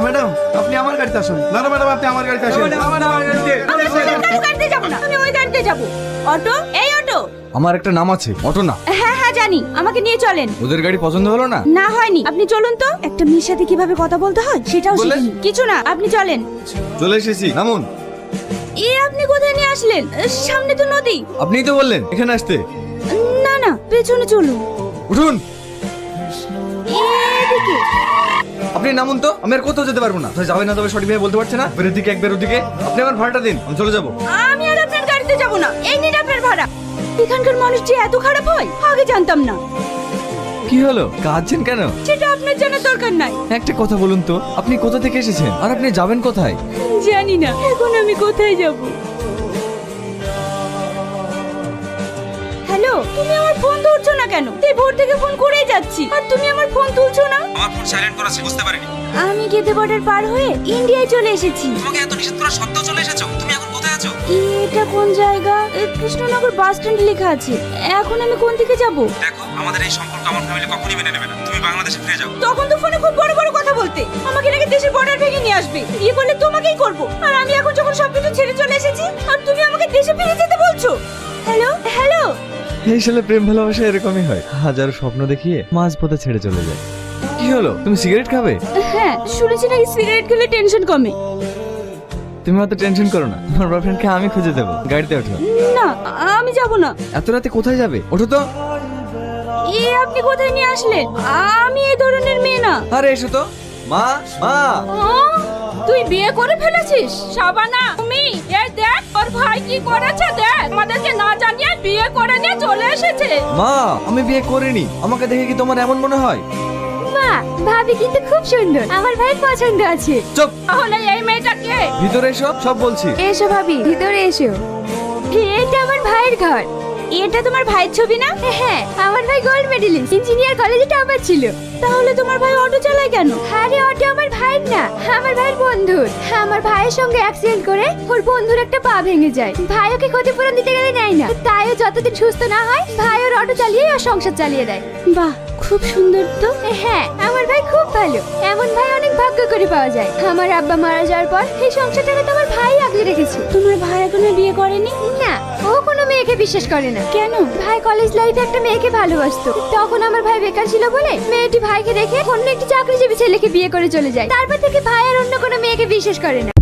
Madam আপনি আমার গাড়িতে আসুন। না না ম্যাডাম আপনি আমার গাড়িতে আসুন। আমি ওই গাড়িতে যাব না, আমি ওই গাড়িতে যাব। অটো, এই অটো। আমার একটা নাম আছে, অটো না। হ্যাঁ হ্যাঁ জানি, আমাকে নিয়ে চলেন। ওদের গাড়ি পছন্দ হলো না? না হয়নি, আপনি চলুন তো। একটা মেয়ের সাথে কিভাবে কথা বলতে হয় সেটাও বলে? শিখিনি। কিছু না, আপনি চলেন। চলে এসেছি, নামুন। আপনি কোথায় নিয়ে আসলেন? সামনে তো নদী। আপনিই তো বললেন এখানে আসতে। না না, পেছনে চলুন। উঠুন। এদিকে। আপনি নামুন তো, আমি আর কোথাও যেতে পারবো না। তাহলে যাবে না তবে সঠিক ভাবে বলতে পারছে না। বের দিকে একবার ওদিকে। আপনি আমার ভাড়াটা দিন, আমি চলে যাবো। আমি আর আপনার গাড়িতে যাব না, এই নিন আপনার ভাড়া। এখানকার মানুষ যে এত খারাপ হয় আগে জানতাম না। কি হলো, কাঁদছেন কেন? সেটা আপনার জানার দরকার নাই। একটা কথা বলুন তো, আপনি কোথা থেকে এসেছেন আর আপনি যাবেন কোথায়? জানি না এখন আমি কোথায় যাব। হ্যালো, তুমি আমার ফোন ধরছো না কেন? এই ভোর থেকে ফোন করেই যাচ্ছি আর তুমি আমার ফোন তুলছো না। আমার ফোন সাইলেন্ট করা আছে, বুঝতে পারিনি। আমি গেদে বর্ডার পার হয়ে ইন্ডিয়ায় চলে এসেছি। তোমাকে এত নিষেধ করা সত্ত্বেও চলে এসেছো? তুমি এখন কোথায় আছো? এটা কোন জায়গা? কৃষ্ণনগর বাস স্ট্যান্ড লেখা আছে। এখন আমি কোন দিকে যাব? দেখো, আমাদের এই সম্পর্ক আমার ফ্যামিলি কখনোই মেনে নেবে না। তুমি বাংলাদেশে ফিরে যাও। তখন তো ফোনে খুব বড় বড় কথা বলতে, আমাকে নাকি দেশের বর্ডার ভেঙে নিয়ে আসবে। বিয়ে করলে তোমাকেই করব। আর আমি এখন যখন সবকিছু ছেড়ে চলে এসেছি আর তুমি আমাকে দেশে ফিরে যেতে বলছো। Hello hello. এই শালা প্রেম ভালোবাসা এরকমই হয়, হাজারো স্বপ্ন দেখিয়ে মাঝ পথে ছেড়ে চলে যায়। কি হলো, তুমি সিগারেট খাবে? হ্যাঁ, শুনেছি নাকি সিগারেট খেলে টেনশন কমে। তুমি অত টেনশন করো না, তোমার বয়ফ্রেন্ডকে আমি খুঁজে দেবো। গাড়িতে ওঠো। না, আমি যাব না। এত রাতে কোথায় যাবে? ওঠো তো। আপনি কোথায় নিয়ে আসলেন? আমি এই ধরনের মেয়ে না। আরে এসো তো। মা মা। তুই বিয়ে করে ফেলেছিস শাবানা? তুমি এই দেখ ওর ভাই কি করেছে, দেখ আমাদেরকে না জানিয়ে বিয়ে করে নিয়ে চলে এসেছে। মা, আমি বিয়ে করিনি। আমাকে দেখে কি তোমার এমন মনে হয়? মা, ভাবি কিন্তু খুব সুন্দর, আমার ভাই পছন্দ আছে। চুপ। তাহলে এই মেয়েটাকে? ভিতরে এসো, সব বলছি। এসো ভাবি, ভিতরে এসো। এটা আমার ভাইয়ের ঘর। এটা তোমার ভাইয়ের ছবি না? হ্যাঁ, আমার ভাই গোল্ড মেডেলিস্ট, ইঞ্জিনিয়ার কলেজে টপার ছিল। তাহলে তোমার ভাই অটো চালায় কেন? আরে অটো আমার ভাইয়ের না, আমার ভাইয়ের বন্ধুর। আমার ভাইয়ের সঙ্গে অ্যাক্সিডেন্ট করে ওর বন্ধুর একটা পা ভেঙে যায়। ভাই ওকে ক্ষতিপূরণ দিতে গেলে নেয় না, তাই ও যতদিন সুস্থ না হয় ভাই ওর অটো চালিয়ে ওর সংসার চালিয়ে দেয়। বাহ, খুব সুন্দর তো। হ্যাঁ, আমার ভাই খুব ভালো। এমন ভাই অনেক ভাগ্য করে পাওয়া যায়। আমার আব্বা মারা যাওয়ার পর এই সংসারটাকে তোমার ভাই আগলে রেখেছে। তোমার ভাই এখনো বিয়ে করেনি? না, ও কোনো মেয়েকে বিশ্বাস করে না। কেন? ভাই কলেজ লাইফে একটা মেয়েকে ভালোবাসতো, তখন আমার ভাই বেকার ছিল বলে মেয়েটি ভাইকে রেখে অন্য একটি চাকরিজীবী ছেলেকে বিয়ে করে চলে যায়। তারপর থেকে ভাই আর অন্য কোনো মেয়েকে বিশ্বাস করে না।